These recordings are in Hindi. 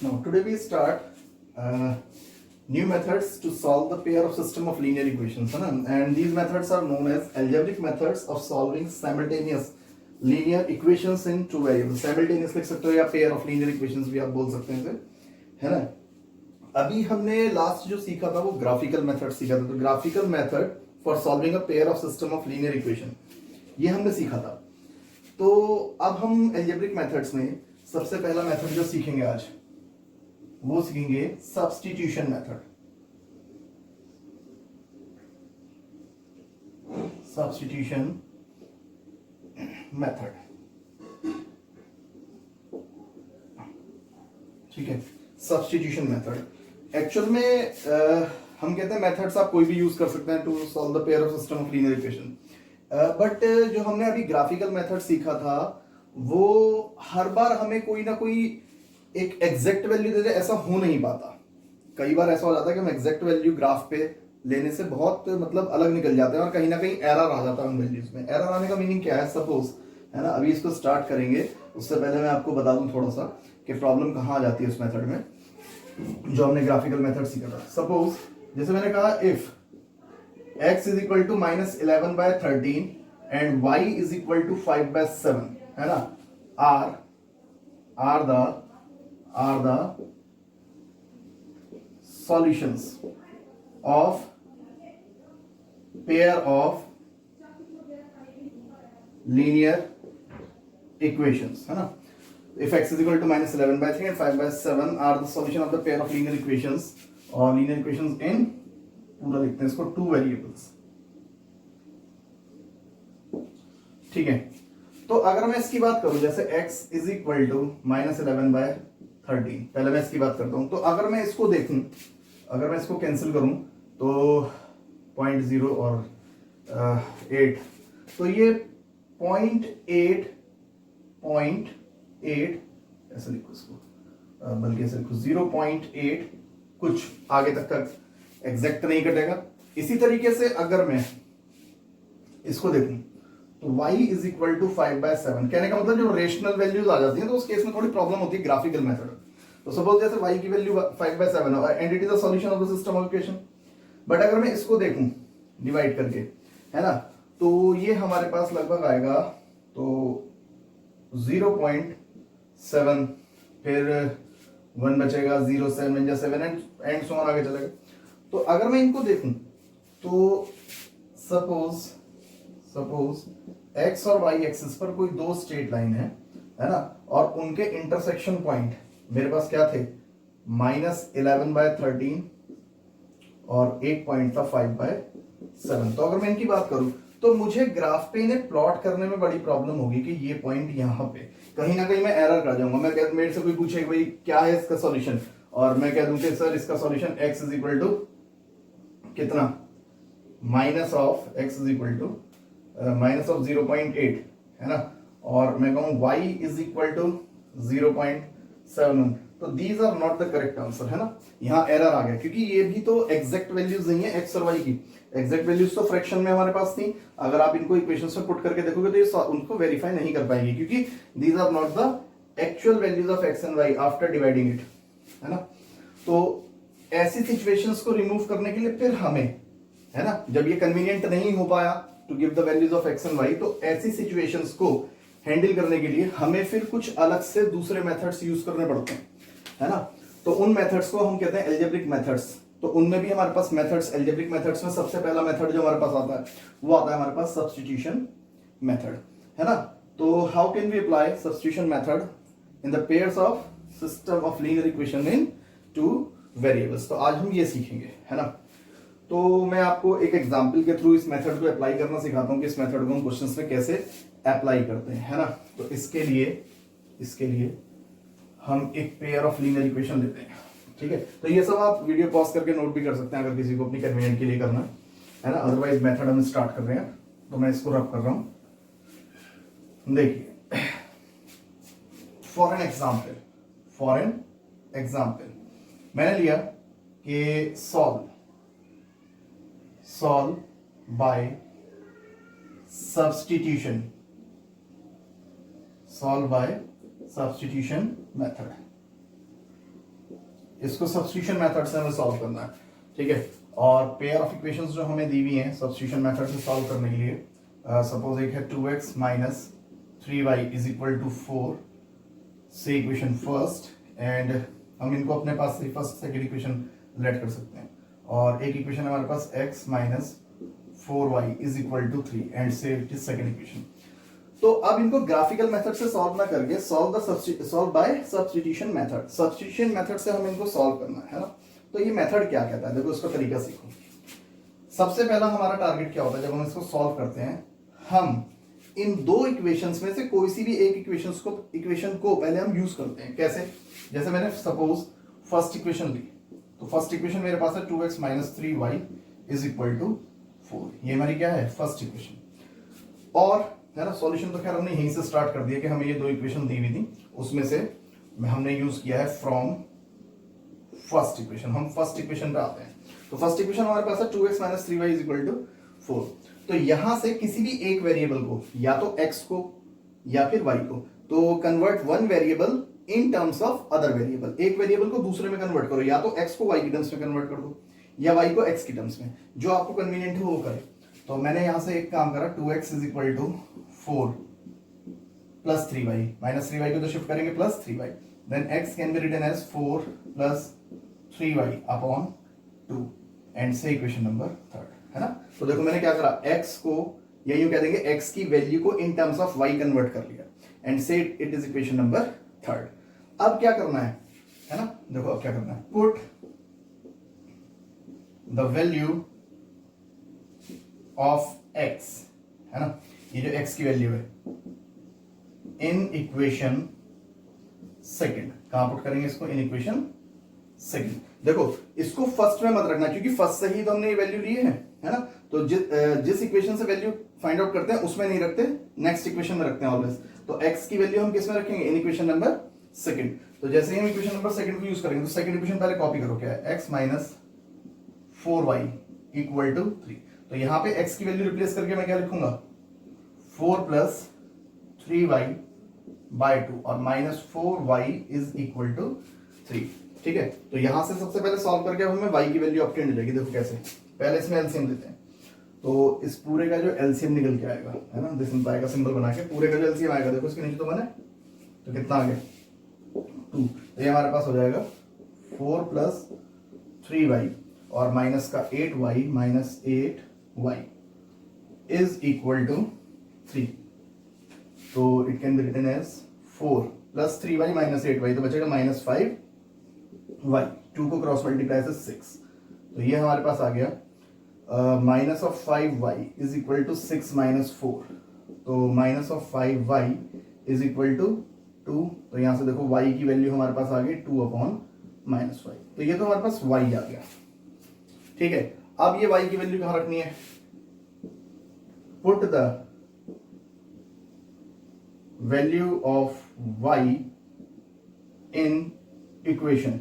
Now today we start new methods to solve the pair of system of linear equations, है ना? And these methods are known as algebraic methods of solving simultaneous linear equations in two variables. Simultaneous लिख सकते हो या pair of linear equations भी आप बोल सकते हैं इसे, है ना? अभी हमने लास्ट जो सीखा था वो ग्राफिकल मेथड सीखा था, तो graphical method for solving a pair of system of linear equation ये हमने सीखा था। तो अब हम एल्जेब्रिक मेथड्स में सबसे पहला मेथड जो सीखेंगे आज वो सीखेंगे सब्स्टिट्यूशन मेथड। सब्स्टिट्यूशन मेथड, ठीक है। सब्स्टिट्यूशन मेथड एक्चुअल में हम कहते हैं मेथड्स आप कोई भी यूज कर सकते हैं to solve the pair of system of linear equation, but जो हमने अभी ग्राफिकल मेथड सीखा था वो हर बार हमें कोई ना कोई एक एग्जैक्ट वैल्यू दे दे, ऐसा हो नहीं पाता। कई बार ऐसा हो जाता है कि हम एग्जैक्ट वैल्यू ग्राफ पे लेने से बहुत मतलब अलग निकल जाते हैं और कहीं ना कहीं एरर आ जाता है उन वैल्यूज में। एरर आने का मीनिंग क्या है? सपोज, है ना, अभी इसको स्टार्ट करेंगे उससे पहले मैं आपको बता दूं थोड़ा सा कि प्रॉब्लम कहाँ आ जाती है उस मेथड में जो हमने ग्राफिकल मेथड सीखा था। सपोज जैसे मैंने कहा if x is equal to -11/13 and y is equal to 5/7, है ना, are the solutions of pair of linear equations, है ना। If x is equal to -11/3 and 5/7 are the solution of the pair of linear equations और linear equations in, पूरा लिखते हैं इसको, two variables, ठीक है। तो अगर मैं इसकी बात करूं जैसे x is equal to -11/13, पहले मैं इसकी बात करता हूं। तो अगर मैं इसको देखूं, अगर मैं इसको कैंसिल करूं तो 0.0 और 8, तो ये 0.8 ऐसे लिखो इसको, बल्कि ऐसे लिखो 0.8 कुछ आगे तक एग्जैक्ट नहीं कटेगा। इसी तरीके से अगर मैं इसको देखूं तो y इज इक्वल टू 5/7, कहने का मतलब जो रेशनल वैल्यूज आ जाती हैं तो उस केस में थोड़ी प्रॉब्लम होती है ग्राफिकल मेथड। तो सपोज जैसे y की value 5/7 and it is the solution of the system of equation. But अगर मैं इसको देखूं डिवाइड करके, है ना, तो ये हमारे पास लगभग आएगा तो 0.7, फिर 1 बचेगा, 0 7 7 एंड सो ऑन आगे चलेगा। तो अगर मैं इनको देखूं तो सपोज x और y एक्सिस पर कोई दो स्ट्रेट लाइन है ना, और उनके इंटरसेक्शन पॉइंट मेरे पास क्या थे, -11/13 और एक पॉइंट था 5/7। तो अगर मैं इनकी बात करूं तो मुझे ग्राफ पे इन्हें प्लॉट करने में बड़ी प्रॉब्लम होगी कि ये पॉइंट यहां पे कहीं ना कहीं मैं एरर कर जाऊंगा। मैं कह, मेरे से कोई पूछे भाई क्या है इसका सॉल्यूशन, और मैं कह दूं कि सर इसका solution x is equal to कितना, -x इज इक्वल टू -0.8, है ना, और मैं कहूं y इज इक्वल टू 0.71, तो these are not the correct answer, है ना। यहां एरर आ गया क्योंकि ये भी तो एग्जैक्ट वैल्यूज नहीं है x और y की। एग्जैक्ट वैल्यूज तो फ्रैक्शन में हमारे पास थी, अगर आप इनको इक्वेशंस में पुट करके देखोगे तो ये उनको वेरीफाई नहीं कर पाएंगे क्योंकि these are not the actual values of x and y after dividing it, है ना। तो ऐसी सिचुएशंस को रिमूव करने के लिए फिर हमें, है ना, जब ये कन्वीनियंट नहीं हो पाया to give the values of x and y, तो ऐसी सिचुएशंस को हैंडल करने के लिए हमें फिर कुछ अलग से दूसरे मेथड्स यूज करने पड़ते हैं, है ना। तो उन मेथड्स को हम कहते हैं एल्जेब्रिक मेथड्स। तो उनमें भी हमारे पास मेथड्स, एल्जेब्रिक मेथड्स में सबसे पहला मेथड जो हमारे पास आता है वो आता है हमारे पास सब्स्टिट्यूशन मेथड, है ना। तो how can we apply substitution method in the pairs of system of linear equation in two variables. तो आज हम ये सीखेंगे, है ना। तो मैं आपको एक एग्जांपल के थ्रू इस मेथड को अप्लाई करना सिखाता हूं कि इस मेथड को हम क्वेश्चंस में कैसे अप्लाई करते हैं, है ना। तो इसके लिए हम एक पेयर ऑफ लीनियर इक्वेशन लेते हैं, ठीक है। तो ये सब आप वीडियो पॉज करके नोट भी कर सकते हैं अगर किसी को अपनी कन्वीनियंट के लिए करना है ना। अदरवाइज मेथड हम स्टार्ट कर रहे हैं, तो मैं इसको रब कर रहा हूं। देखिए, फॉर एन एग्जाम्पल मैंने लिया कि सॉल्व बाय सब्स्टिट्यूशन मेथड। इसको सब्स्टिट्यूशन मेथड से हमें सॉल्व करना है, ठीक है। और पेयर ऑफ इक्वेशंस जो हमें दी हुई हैं सब्स्टिट्यूशन मेथड से सॉल्व करने के लिए, सपोज एक है 2x minus 3y is equal to 4 से इक्वेशन फर्स्ट, एंड हम इनको अपने पास से फर्स्ट सेकंड इक्वेशन रिलेट कर सकते हैं। और एक इक्वेशन हमारे पास x minus 4y is equal to 3 and say it is second equation. तो अब इनको ग्राफिकल मेथड से सॉल्व ना करके solve by substitution method, substitution method से हमें इनको सॉल्व करना है ना। तो ये मेथड क्या कहता है, देखो इसका तरीका सीखो। सबसे पहला हमारा टारगेट क्या होता है जब हम इसको सॉल्व करते हैं, हम इन दो इक्वेशंस में से कोई सी भी एक इक्वेशन को पहले हम यूज करते हैं। कैसे, जैसे मैंने सपोज फर्स्ट इक्वेशन ली, तो फर्स्ट इक्वेशन मेरे पास है 2x minus 3y is equal to 4, ये हमारी क्या है फर्स्ट इक्वेशन। और है ना, सॉल्यूशन तो खैर हमने यहीं से स्टार्ट कर दिया कि हमें ये दो इक्वेशन दी हुई थी, उसमें से हमने यूज किया है फ्रॉम फर्स्ट इक्वेशन। हम फर्स्ट इक्वेशन पे आते हैं, तो फर्स्ट इक्वेशन हमारे पास है 2x minus 3y is equal to 4। तो यहां से किसी भी एक वेरिएबल को, या तो x को या फिर y को, तो convert one variable in terms of other variable. एक वेरिएबल को दूसरे में कन्वर्ट करो, या तो x को y की टर्म्स में कन्वर्ट कर दो या y को x की टर्म्स में, जो आपको कन्वीनियंट हो वो करे। तो मैंने यहां से एक काम करा, 2x is equal to 4 plus 3y, minus 3y को तो शिफ्ट करेंगे plus 3y, then x can be written as 4 plus 3y upon 2 and say equation number third, है ना। तो देखो मैंने क्या करा, x को या यूं कह देंगे x की वैल्यू को in terms of y convert कर लिया and say it is equation number third. अब क्या करना है ना, देखो अब क्या करना है, put the value of x, है ना, ये जो x की वैल्यू है इन इक्वेशन सेकंड। कहां पुट करेंगे इसको, इन इक्वेशन सेकंड। देखो इसको फर्स्ट में मत रखना, क्योंकि फर्स्ट से ही तो हमने ये वैल्यू ली है ना। तो जिस इक्वेशन से वैल्यू फाइंड आउट करते हैं उसमें नहीं रखते, नेक्स्ट इक्वेशन में रखते हैं ऑलवेज। तो x की वैल्यू हम किस में रखेंगे, इन इक्वेशन नंबर सेकंड। तो जैसे ही हम इक्वेशन नंबर सेकंड को यूज करेंगे, तो सेकंड इक्वेशन पहले कॉपी करो, क्या है x minus 4y equal to 3। तो यहां पे x की वैल्यू रिप्लेस करके मैं क्या लिखूंगा, 4 प्लस 3y बाय 2 और minus 4y is equal to 3, ठीक है। तो यहां से सबसे पहले सॉल्व करके हमें y की वैल्यू ऑब्टेन हो जाएगी। देखो कैसे, पहले इसमें एलसीएम लेते हैं, तो इस पूरे का जो एलसीएम निकल के आएगा, है ना, दिस इंपाई का सिंबल बना के पूरे का जो एलसीएम आएगा, देखो इसके नीचे तो बना है, तो कितना आ गया 2। तो ये हमारे पास हो जाएगा 4 प्लस 3y और माइनस का 8y minus 8y is equal to 3। तो it can be written as 4 plus 3y minus 8y, तो बचेगा माइनस 5y, 2 को क्रॉस मल्टीप्लाई से 6। तो ये हमारे पास आ गया minus of 5y is equal to 6 minus 4, तो minus of 5y is equal to 2। तो यहां से देखो y की वैल्यू हमारे पास आ गई 2 अपॉन माइनस 5। तो ये तो हमारे पास y आ गया, ठीक है। अब ये y की वैल्यू कहां रखनी है, put the value of y in equation.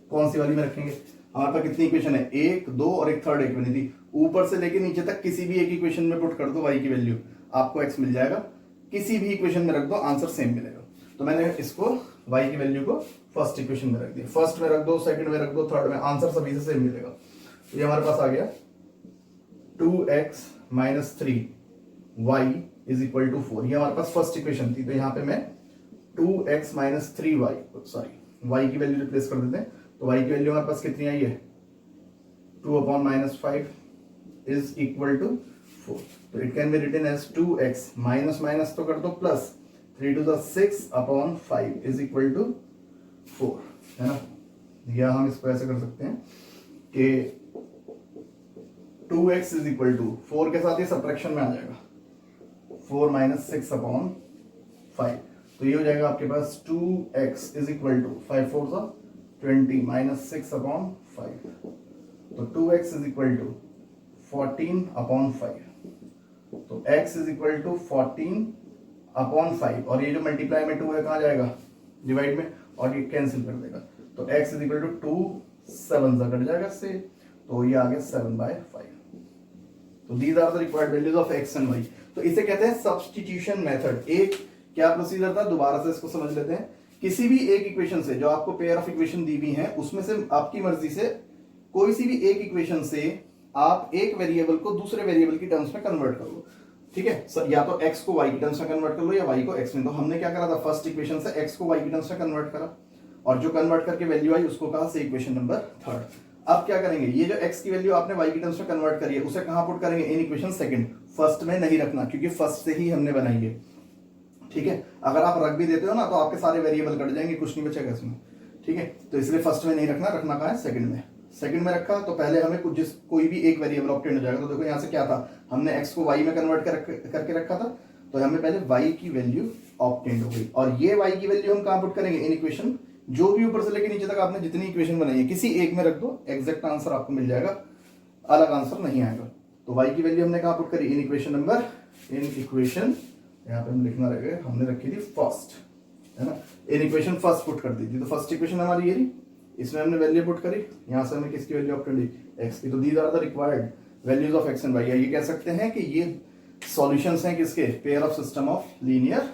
कौन सी वाली में रखेंगे, हमारे पास कितनी इक्वेशन है, 1, 2 और एक थर्ड एक बनी थी। ऊपर से लेके नीचे तक किसी भी एक इक्वेशन में पुट कर दो y की वैल्यू, आपको x मिल जाएगा। किसी भी इक्वेशन में रख दो, आंसर सेम मिलेगा। तो मैंने इसको y की वैल्यू को फर्स्ट इक्वेशन में रख दिया, फर्स्ट में रख दो, सेकंड में रख दो, थर्ड में, आंसर सभी से सेम मिलेगा। तो ये हमारे पास आ गया 2x minus 3y is equal to 4, ये हमारे पास फर्स्ट इक्वेशन थी। तो यहाँ पे मैं 2x minus 3y, sorry y की वैल्यू रिप्लेस कर देते हैं। तो y की वैल्यू हमारे पास कितनी आई है, 2 upon minus 5 is equal to 4। तो it can be written as 2x minus minus तो कर दो plus 3 to the 6 upon 5 is equal to 4, है ना। या हम इसको ऐसे कर सकते हैं कि 2x इज इक्वल टू 4 के साथ ये सब्ट्रैक्शन में आ जाएगा, 4 माइनस 6 अपॉन 5। तो ये हो जाएगा आपके पास 2x इज इक्वल टू 5 4 सा 20 माइनस 6 अपॉन 5। तो 2x is equal to 14 upon 5। तो x is equal to 14 upon 5, और ये जो मल्टीप्लाई में 2 है कहाँ जाएगा, डिवाइड में, और ये कैंसिल कर देगा। तो x इज इक्वल टू 2 7 सा कट जाएगा इससे, तो ये आ गया 7/5। तो these are the required values of x and y। तो इसे कहते हैं सब्स्टिट्यूशन मेथड। एक क्या प्रोसीजर था, दोबारा से इसको समझ लेते हैं किसी भी एक इक्वेशन से, जो आपको पेयर ऑफ इक्वेशन दी हुई है उसमें से आपकी मर्जी से कोई सी भी एक इक्वेशन से आप एक वेरिएबल को दूसरे वेरिएबल की टर्म्स में कन्वर्ट कर लो, ठीक है सर, या तो x को y की टर्म्स में कन्वर्ट कर लो या y को x में। तो हमने क्या करा था, फर्स्ट इक्वेशन से x को y की टर्म्स में कन्वर्ट करा और जो कन्वर्ट करके वैल्यू आई उसको कहा से इक्वेशन नंबर थर्ड। अब क्या करेंगे, ये जो x की वैल्यू आपने y की टर्म्स में कन्वर्ट करी है उसे कहां पुट करेंगे, इन इक्वेशन सेकंड, फर्स्ट में नहीं रखना क्योंकि फर्स्ट से ही हमने बनाई है, ठीक है। अगर आप रख भी देते हो ना तो आपके सारे वेरिएबल कट जाएंगे, कुछ नहीं बचेगा इसमें, ठीक है। तो इसलिए फर्स्ट में नहीं रखना, रखना कहां है, सेकंड में। सेकंड में रखा तो पहले हमें कुछ कोई भी एक वेरिएबल ऑब्टेन हो जाएगा। तो देखो यहाँ से क्या था, हमने x को y में कन्वर्ट करके रखा था, तो हमें पहले y की वैल्यू ऑब्टेन हो गई और ये y की वैल्यू हम कहां पुट करेंगे, इन इक्वेशन, जो भी ऊपर से लेके नीचे तक आपने जितनी इक्वेशन बनाई है किसी एक में रख दो, एग्जैक्ट आंसर आपको मिल जाएगा, अलग आंसर नहीं आएगा। तो y की वैल्यू हमने कहां पुट करी, in equation number, in equation, यहाँ पे हम लिखना रहेगा, हमने रखी थी फर्स्ट, है ना, इन इक्वेशन फर्स्ट पुट कर दी थी। तो फर्स्ट इक्वेशन हमारी ये रही, इसमें हमने वैल्यू पुट करी, यहां से हमने किसकी वैल्यू ऑब्टेन ली, x की। तो these are the required values of x and y। ये कह सकते हैं कि ये सॉल्यूशंस हैं किसके, pair of system of linear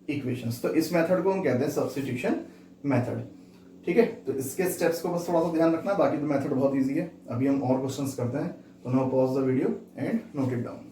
equations. तो इस मेथड को हम कहते हैं सब्स्टिट्यूशन मेथड, ठीक है। तो इसके स्टेप्स को बस थोड़ा सा ध्यान रखना, बाकी तो मेथड बहुत ईजी है। अभी हम और क्वेश्चंस करते हैं, तो now pause the video and note it down.